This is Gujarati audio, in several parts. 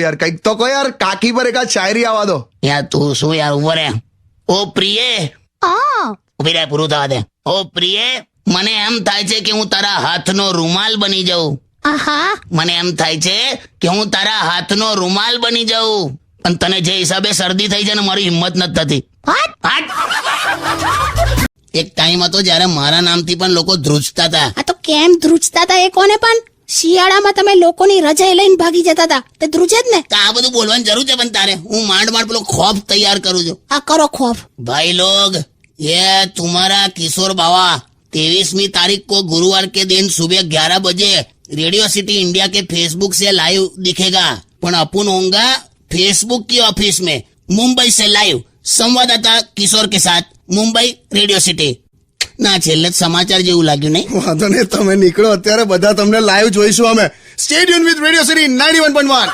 यार कईक तो को यार काकी पर एक शायरी आवा दो યાર તું શું યાર ઉભો રે. ઓ પ્રિયે, ઉભી રહે, પૂરું થવા દે. ઓ પ્રિયે, મને એમ થાય છે કે હું તારા હાથનો રૂમાલ બની જાઉં. મને એમ થાય છે કે હું તારા હાથનો રૂમાલ બની જાઉં, પણ તને જે હિસાબે શરદી થઈ છે ને મારી હિંમત નથી થતી. હાટ. એક ટાઈમ હતો જ્યારે મારા નામથી પણ લોકો ધ્રુજતા હતા. આ તો કેમ ધ્રુજતા હતા એ કોને? પણ શિયાળામાં તમે લોકોની રજા લઈને ભાગી જતા હતા, તે ધ્રુજે જ ને. તો આ બધું બોલવાની જરૂર છે પણ તારે? હું માંડ પેલો ખોફ તૈયાર કરું છું. આ કરો ખોફ. भाई लोग, ये तुम्हारा किशोर बाबा 23वीं तारीख को गुरुवार के दिन सुबह 11 बजे रेडियो सिटी इंडिया के फेसबुक से लाइव दिखेगा. पण अपन होगा फेसबुक की ऑफिस में मुंबई से लाइव संवाददाता किशोर के साथ मुंबई रेडियो सिटी. ના છેલ્લે સમાચાર જેવું લાગ્યું નહીં? વાંધો નહીં, તમે નીકળો, અત્યારે બધા તમને લાઈવ જોઈશું અમે. Stay tune with radio city 91.1.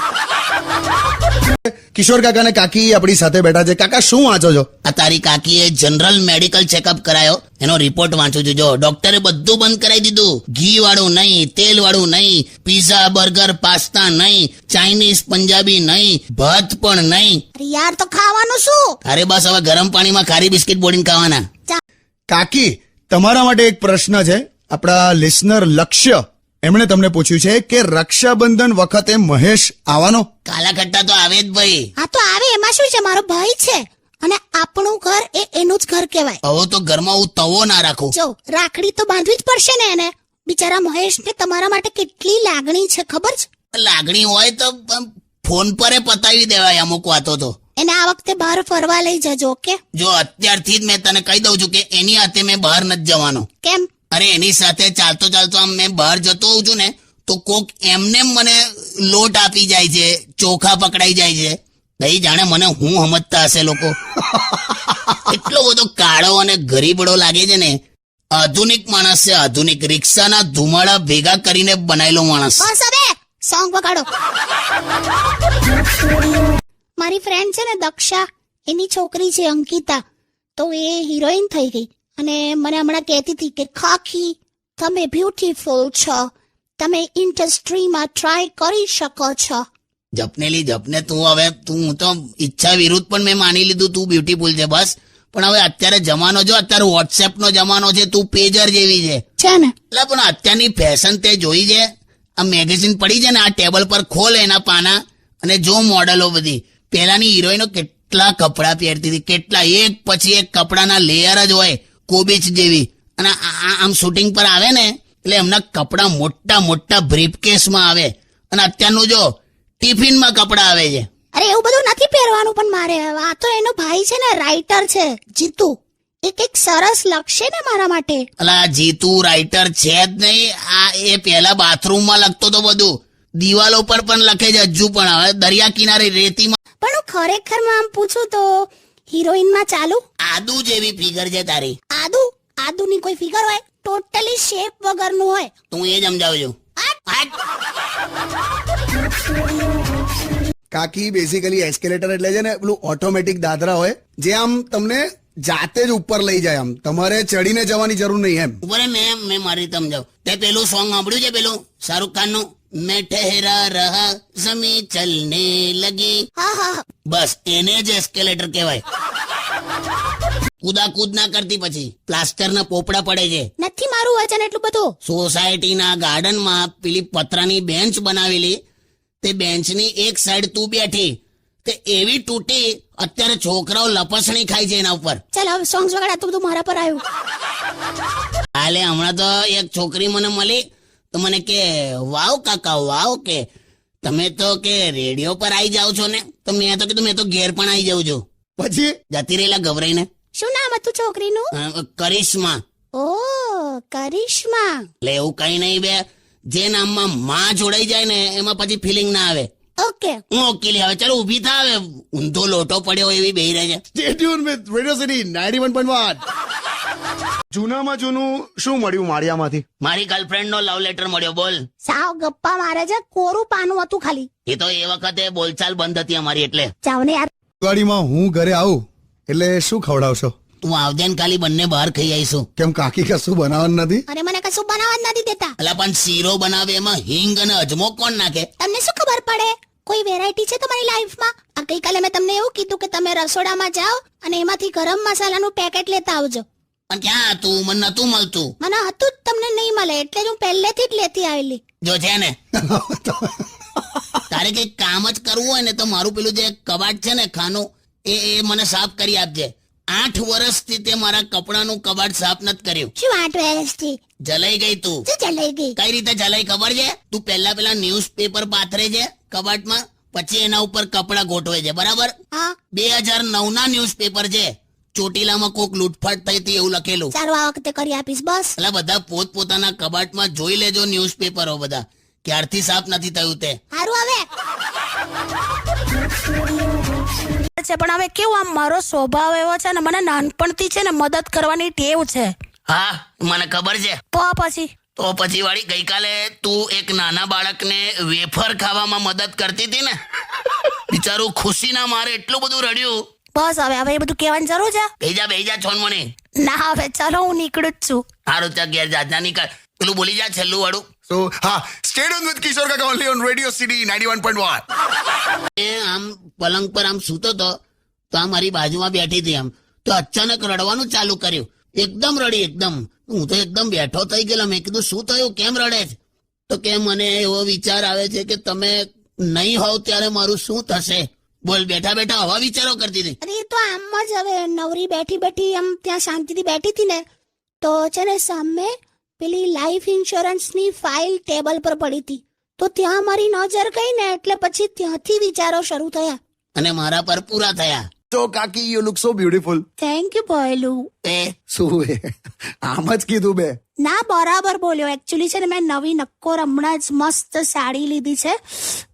કિશોર કાકા ને કાકી આપણી સાથે બેઠા છે. કાકા શું વાંચો છો? આ તારી કાકીએ જનરલ મેડિકલ ચેકઅપ કરાયો, એનો રિપોર્ટ વાંચું છું. જો ડોક્ટરે બધું બંધ કરાવી દીધું. ઘી વાળું નહીં, તેલ વાળું નહીં, પીઝા બર્ગર પાસ્તા નહીં, ચાઇનીઝ પંજાબી નહીં, ભાત પણ નહીં. અરે યાર, તો ખાવાનું શું? અરે બસ હવે ગરમ પાણીમાં ખારી બિસ્કિટ બોડીને ખાવાના. કાકી, તમારા માટે એક પ્રશ્ન છે. આપણા લિસનર લક્ષ્ય એમણે તમને પૂછ્યું છે કે રક્ષાબંધન વખતે મહેશ આવવાનો? કાલા ખટ્ટા તો આવે જ ભાઈ. આ તો આવે, એમાં શું છે? મારો ભાઈ છે અને આપણું ઘર એ એનું જ ઘર કહેવાય. હવે તો ઘરમાં હું તવો ના રાખું. જો રાખડી તો બાંધવી જ પડશે ને એને. બિચારા મહેશ ને તમારા માટે કેટલી લાગણી છે ખબર છે? લાગણી હોય તો ફોન પર પતાવી દેવાય અમુક વાતો તો. એને આ વખતે બહાર ફરવા લઈ જજો. ઓકે? જો અત્યારથી જ મેં તને કહી દઉં છું કે એની હાથે મેં બહાર નથી જવાનો. કેમ? અરે એની સાથે ચાલતો ચાલતો આમ મેં બહાર જતો હોઉં છું ને તો કોક એમને મને લોટ આપી જાય છે, ચોખા પકડાઈ જાય છે. ભાઈ જાણે મને હું સમજતા હશે લોકો. એટલો બધો કાળો અને ગરીબડો લાગે છે ને. આધુનિક માણસ છે, આધુનિક. રિક્ષાના ધુમાડા ભેગા કરીને બનાવેલો માણસ. બસ હવે સોંગ વગાડો. મારી ફ્રેન્ડ છે ને દક્ષા, એની છોકરી છે અંકિતા, તો એ હિરોઈન થઈ ગઈ અને મને હમણાં કહેતી હતી કે ખાખી તમે બ્યુટીફુલ છો, તમે ઇન્ડસ્ટ્રીમાં ટ્રાય કરી શકો છો. જપને તું હવે તું તો ઈચ્છા વિરુદ્ધ પણ મેં માની લીધું તું બ્યુટીફુલ છે બસ. પણ હવે અત્યારે જમાનો જો, અત્યારે વોટ્સએપ નો જમાનો છે, તું પેજર જેવી છે ને. એટલે પણ અત્યારની ફેશન તે જોઈ છે? આ મેગેઝિન પડી છે ને, આ ટેબલ પર ખોલ એના પાના અને જો મોડલો બધી. પહેલાની હિરોઈનો કેટલા કપડા પહેરતી હતી, કેટલા, એક પછી એક કપડાના લેયર જ હોય, કોબીચ જેવી. અને આમ શૂટિંગ પર આવે ને એટલે એમના કપડા મોટા મોટા બ્રીફકેસમાં આવે. અને અત્યારનું જો ટિફિનમાં કપડા આવે છે. અરે એવું બધું નથી પહેરવાનું. પણ મારે આ તો એનો ભાઈ છે ને, રાઇટર છે જીતુ, એક સરસ લખશે ને મારા માટે. અલા જીતુ રાઇટર છે જ નહીં. આ એ પહેલા બાથરૂમમાં લખતો તો બધું, દિવાલો પર પણ લખે છે હજુ પણ. હવે દરિયા કિનારે રેતીમાં. પણ હું ખરેખરમાં આમ પૂછું તો હિરોઈનમાં ચાલુ? આદુ જેવી ફિગર છે તારી. આદુની કોઈ ફિગર હોય? ટોટલી શેપ વગરનું હોય. તું એ જ સમજાવજો. કાકી બેઝિકલી એસ્કેલેટર એટલે છે ને પેલું ઓટોમેટિક દાદરા હોય જે આમ તમને જાતે જ ઉપર લઈ જાય, આમ તમારે ચડીને જવાની જરૂર નહીં એમ. ઉપર મેં મારી સમજાવ. તે પેલું સોંગ સાંભળ્યું છે પેલું શાહરુખ ખાન નું, મેં ઠહેરા રહા ઝમી ચલને લગી? હા. બસ એને જ એસ્કેલેટર કહેવાય. કૂદાકૂદ ના કરતી પછી પ્લાસ્ટર ના પોપડા પડે છે. નથી મારું વજન એટલું બધું. સોસાયટીના ગાર્ડનમાં પેલી પતરાની બેન્ચ બનાવેલી, તે બેન્ચની એક સાઈડ તું બેઠી, તે એવી તૂટી અત્યારે છોકરાઓ લપસણી ખાય છે એના ઉપર. ચાલ હવે સોંગ્સ વગાડ, તો બધું મારા પર આવ્યું. હાલે હમણાં તો એક છોકરી મને મળી તો મને કે વાવ કાકા વાવ, કે તમે તો કે રેડિયો પર આવી જાવ છો ને. તો મેં તો કીધું મેં તો ઘેર પણ આવી જાઉં છું. પછી જતી રહેલા ગભરાઈને. શું નામ હતું છોકરીનું? કરિશ્મા. ઓ કરિશ્મા. એટલે એવું કઈ નહીં બે, જે નામમાં માં જોડાઈ જાય ને એમાં પછી ફિલિંગ ના આવે. ઓકે હું ઓકેલી. હવે ચાલો ઉભી થા, હવે ઊંધો લોટો પડ્યો એવી બેહી રહે છે. Stay tune with radio city 91.1. જૂનામાં જૂનું શું મળ્યું માળિયામાંથી? મારી ગર્લફ્રેન્ડ નો લવ લેટર મળ્યો. બોલ. સાવ ગપ્પા મારે છે, કોરું પાનું હતું ખાલી. એ તો એ વખતે બોલચાલ બંધ હતી અમારી એટલે. જાવ ને યાર. દિવાળીમાં હું ઘરે આવું એટલે શું ખવડાવશો? તું આવજે ને ખાલી બંને બહાર ખાઈ આવીશું. કેમ કાકી કશું બનાવવાનું નથી? અરે મને કશું બનાવવા જ નથી દેતા. અલા પણ શીરો બનાવે એમાં હિંગ અને અજમો કોણ નાખે? તમને શું ખબર પડે? કોઈ વેરાયટી છે તમારી લાઈફમાં? આ ગઈકાલે મેં તમને એવું કીધું કે તમે રસોડામાં જાઓ અને એમાંથી ગરમ મસાલાનું પેકેટ લેતા આવજો. પણ ક્યાં હતું? મને નતું મળતું. મને હતું જ, તમને નહીં મળે એટલે જ હું પહેલેથી જ લેતી આવેલી. જો છે ને તારે કઈ કામ જ કરવું હોય ને તો મારું પેલું જે કબાટ છે ને ખાનું એ મને સાફ કરી આપજે. 8 વર્ષથી તે મારા કપડાનું કબાટ સાફ નથી કર્યું. શું 8 વર્ષથી? જલાઈ ગઈ તું. શું ચલાઈ ગઈ? કઈ રીતે જલાઈ ખબર છે? તું પેલા ન્યૂઝપેપર પાથરે છે કબાટમાં, પછી એના ઉપર કપડા ગોઠવે છે, બરાબર? હા 2009 ના ન્યૂઝપેપર છે. ચોટીલામાં કોક લૂંટફાટ થઈ હતી એવું લખેલું. સારું, આ વખતે કરી આપીશ બસ. એટલે બધા પોતપોતાના કબાટમાં જોઈ લેજો ન્યૂઝપેપરો બધા ક્યારથી સાફ નથી થયું તે. સારું હવે છે, પણ હવે કેવું આમ મારો સ્વભાવ એવો છે ને, મને નાનપણથી છે ને મદદ કરવાની ટેવ છે. હા મને ખબર છે. તો પછી વાળી ગઈકાલે તું એક નાના બાળકને વેફર ખાવામાં મદદ કરતી હતી ને, બિચારું ખુશીના મારે એટલું બધું રડ્યું. બસ હવે એ બધું કહેવાની જરૂર છે? બેહી જા છોનમણી. ના હવે ચાલો હું નીકળું જ છું. હારું ચાલ ઘેર જા નીકળ. પેલું બોલી જા છેલ્લું વાળું. So, stay tuned with Kishore Kaka only on Radio City 91.1. એ આમ પલંગ પર આમ સૂતો તો આ મારી બાજુમાં બેઠી હતી આમ, તો અચાનક રડવાનું ચાલુ કર્યું. એકદમ રડી, એકદમ. હું તો એકદમ બેઠો થઈ ગયેલો. મેં કીધું શું થયું, કેમ રડે છે? તો કે મને એવો વિચાર આવે છે કે તમે નહીં હોવ ત્યારે મારું શું થશે. બોલ, બેઠા બેઠા આવા વિચારો કરતી હતી. અરે એ તો આમ જ હવે નવરી બેઠી આમ ત્યાં શાંતિથી બેઠી હતી ને, તો છે ને સામે પેલી લાઈફ ઇન્સ્યોરન્સની ફાઇલ ટેબલ પર પડી હતી, તો ત્યાં મારી નજર ગઈ ને એટલે પછી ત્યાંથી વિચારો શરૂ થયા અને મારા પર પૂરા થયા. So, Kaki, you look so beautiful. Thank you બોયલું. શું આમ જ કીધું બે? ના બરાબર બોલ્યો. એકચ્યુઅલી છે ને મેં નવી નક્કોર હમણાં જ મસ્ત સાડી લીધી છે,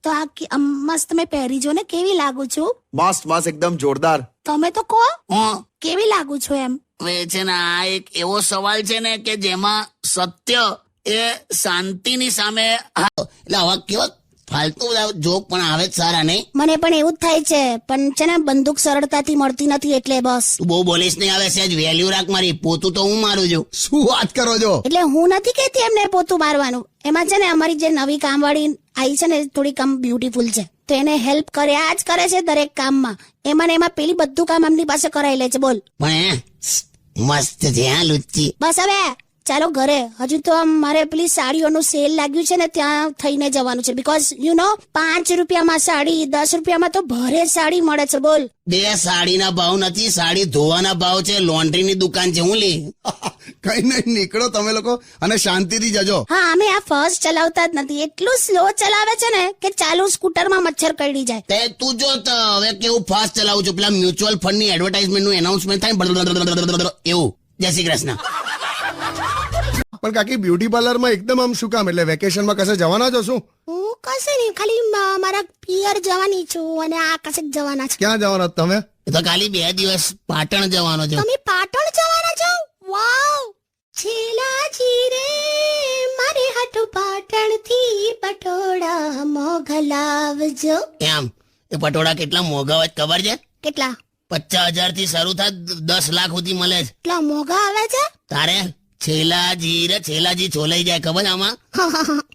તો આ મસ્ત મેં પહેરી જો ને, કેવી લાગુ છું? મસ્ત એકદમ જોરદાર. તમે તો કહો હું કેવી લાગુ છું એમ. હવે છે ને આ એક એવો સવાલ છે ને કે જેમાં સત્ય એ શાંતિની સામે એટલે આવા કેવા ફાલતુ જોક પણ આવે જ સારા નહીં. મને પણ એવું જ થાય છે, પણ છે ને બંદૂક સરળતાથી મળતી નથી એટલે બસ. તું બહુ બોલીશ નહીં, આવે સેજ વેલ્યુ રાખ. મારી પોતું તો હું મારું છું. શું વાત કરો છો? એટલે હું નથી કહેતી એમને પોતું મારવાનું. એમાં છે ને અમારી જે નવી કામવાળી આવી છે ને થોડી કામ બ્યુટીફુલ છે, તો એને હેલ્પ કર્યા જ કરે છે દરેક કામમાં. એમાં પેલી બધું કામ એમની પાસે કરાવી લે છે. બોલ. પણ મસ્ત છે હા લુચ્ચી. બસ હવે ચાલો ઘરે. હજુ તો આમ મારે પેલી સાડીઓનું સેલ લાગ્યું છે ને ત્યાં થઈને જવાનું છે, બીકોઝ યુ નો 5 રૂપિયામાં સાડી, 10 રૂપિયામાં તો ભરે સાડી મળે છે. બોલ. 2 સાડીના ભાવ નથી, સાડી ધોવાના ભાવ છે. લોન્ડ્રીની દુકાન છે. હું લી કઈ નહીં, નીકળો તમે લોકો અને શાંતિથી જજો. હા અમે આ ફર્સ્ટ ચલાવતા જ નથી, એટલું સ્લો ચલાવે છે ને કે ચાલુ સ્કૂટરમાં મચ્છર કરડી જાય. તે તું જો તો હવે કેવું ફાસ્ટ ચલાવું છું. પેલા મ્યુચ્યુઅલ ફંડ ની એડવર્ટાઇઝમેન્ટ નું એનાઉન્સમેન્ટ થાય એવું. જય શ્રી કૃષ્ણ. પણ કાકી બ્યુટી પાર્લરમાં એકદમ આમ શું કામ? એટલે વેકેશનમાં કશે જવાના છો શું? હું કશે નહીં, ખાલી મારા પિયર જવાની છું અને આ કશે જવાના છે. ક્યાં જવાના છો તમે? એ તો ખાલી 2 દિવસ પાટણ જવાનો છે. તમે પાટણ જવાના છો? વાવ. છેલાજી રે મારે હાટુ પાટણ થી પટોળા મોગલાવજો. એમ એ પટોળા કેટલા મોંઘા હોય ખબર છે? કેટલા? 50,000 થી શરૂ થાય, 10 લાખ સુધી મળે છે. કેટલા મોંઘા આવે છે? તારે છેલાજી છોલાઈ જાય ખબર આમાં.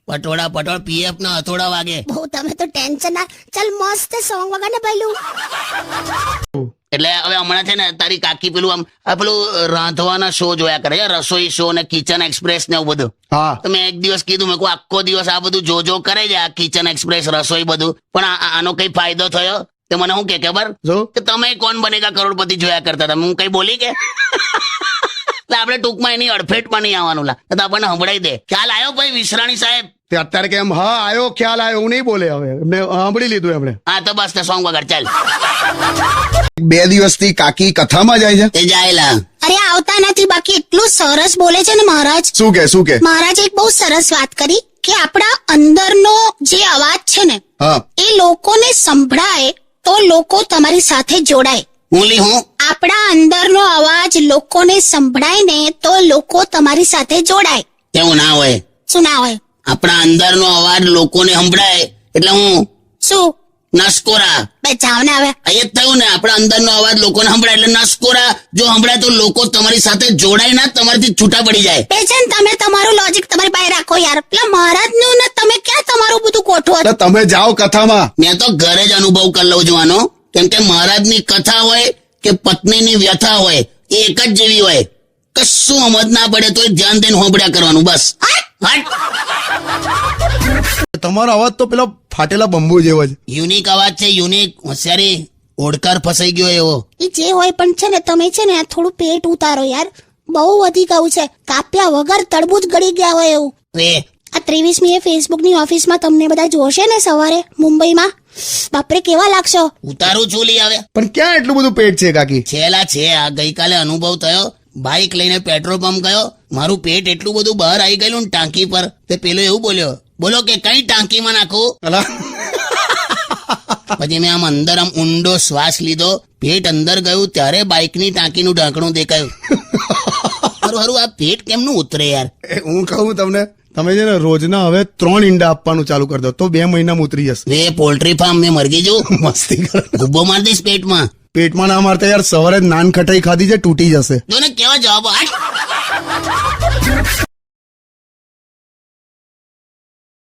પટોળ પીએફ ના હથોડા વાગે. બહુ તમે તો ટેન્શન ના. ચાલ મસ્ત સોંગ વગર ને પહેલું. એટલે હવે હમણાં છે ને તારી કાકી પેલું પેલું રાંધવાના શો જોયા કરે છે, રસોઈ શો ને કિચન એક્સપ્રેસ ને એવું બધું. હા. તો મેં એક દિવસ કીધું, મેં આખો દિવસ આ બધું જો કરે છે, આ કિચન એક્સપ્રેસ રસોઈ બધું, પણ આનો કઈ ફાયદો થયો? તે મને શું કે ખબર કે તમે કોણ બનેગા કરોડપતિ જોયા કરતા હતા. હું કઈ બોલી કે એટલે આપણે ટૂંકમાં એની અડફેટમાં નહીં આવવાનું. લા તો આપણને સંભળાઈ દે. ખ્યાલ આવ્યો ભાઈ વિશ્રાણી સાહેબ? તે અત્યારે કેમ હા આવ્યો, ખ્યાલ આવ્યો, હું નહીં બોલે. હવે એમને સાંભળી લીધું એમણે. હા તો બસ સોંગ વગર ચાલ. 2 દિવસથી કાકી કથામાં જાય છે. એ જાયલા. અરે આવતા નથી, બાકી એટલું સરસ બોલે છે ને મહારાજ. શું કે મહારાજે એક બહુ સરસ વાત કરી કે આપણા અંદરનો જે અવાજ છે ને હા એ લોકોને સંભળાય તો લોકો તમારી સાથે જોડાય. હું આપણા અંદરનો અવાજ લોકોને સંભળાય ને તો લોકો તમારી સાથે જોડાય. એવું ના હોય. શું ના હોય? આપણા અંદરનો અવાજ લોકોને સંભળાય એટલે હું શું નસકોરા બે જાવ ને હવે. એ જ થયું ને, આપણા અંદરનો અવાજ લોકોને સંભળાય એટલે નસકોરા. જો સંભળાય તો લોકો તમારી સાથે જોડાય ના, તમારાથી છૂટા પડી જાય. બે છે ને તમે તમારું લોજિક તમારી પાસે રાખો યાર. પેલા મહારાજનું ને તમે ક્યાં તમારું બધું ગોઠવો છો? એટલે તમે જાઓ કથામાં. મેં તો ઘરે જ અનુભવ કરી લઉં છું આનો, કેમ કે મહારાજની કથા હોય કે પત્નીની વ્યથા હોય એ એક જ જેવી હોય. કશું સમજ ના પડે તો ધ્યાન દઈને હોંભળ્યા કરવાનું બસ. હટ. તમારો અવાજ તો પેલા ફાટેલા બંબુ જેવો છે. યુનિક અવાજ છે, યુનિક. હોશિયારી, ઓડકાર ફસાઈ ગયો એવો. એ જે હોય પણ છે ને તમે છે ને આ થોડું પેટ ઉતારો યાર. બહુ વધી ગયું છે. કાપ્યા વગર તડબૂચ ગળી ગયા હોય એવું. એ આ 23મીએ ફેસબુકની ઓફિસમાં તમને બધા જોશે ને સવારે મુંબઈમાં, બાપરે કેવા લાગશો. ઉતારું છું લી હવે. પણ ક્યાં એટલું બધું પેટ છે કાકી? છેલા છે. આ ગઈકાલે અનુભવ થયો. બાઇક લઈને પેટ્રોલ પંપ ગયો, મારું પેટ એટલું બધું બહાર આવી ગયેલું ને ટાંકી પર. તે પેલો એવું બોલો કે કઈ ટાંકીમાં નાખું. અલા પછી મેં આમ અંદર આમ ઊંડો શ્વાસ લીધો, પેટ અંદર ગયું ત્યારે બાઇકની ટાંકીનું ઢાંકણું દેખાયું. હારું આ પેટ કેમનું ઉતરે યાર. હું કહું તમને, તમે છે ને રોજના હવે 3 ઈંડા આપવાનું ચાલુ કરી દો તો 2 મહિનામાં ઉતરી જશે. વે પોલ્ટ્રી ફાર્મ મેં મરગી જવું. મસ્તી કરે. ગુબ્બો માર દઈશ પેટમાં. પેટમાં ના મારતા યાર, સવારે જ નાન ખટાઈ ખાધી છે, તૂટી જશે. જો ને કેવા જવાબો.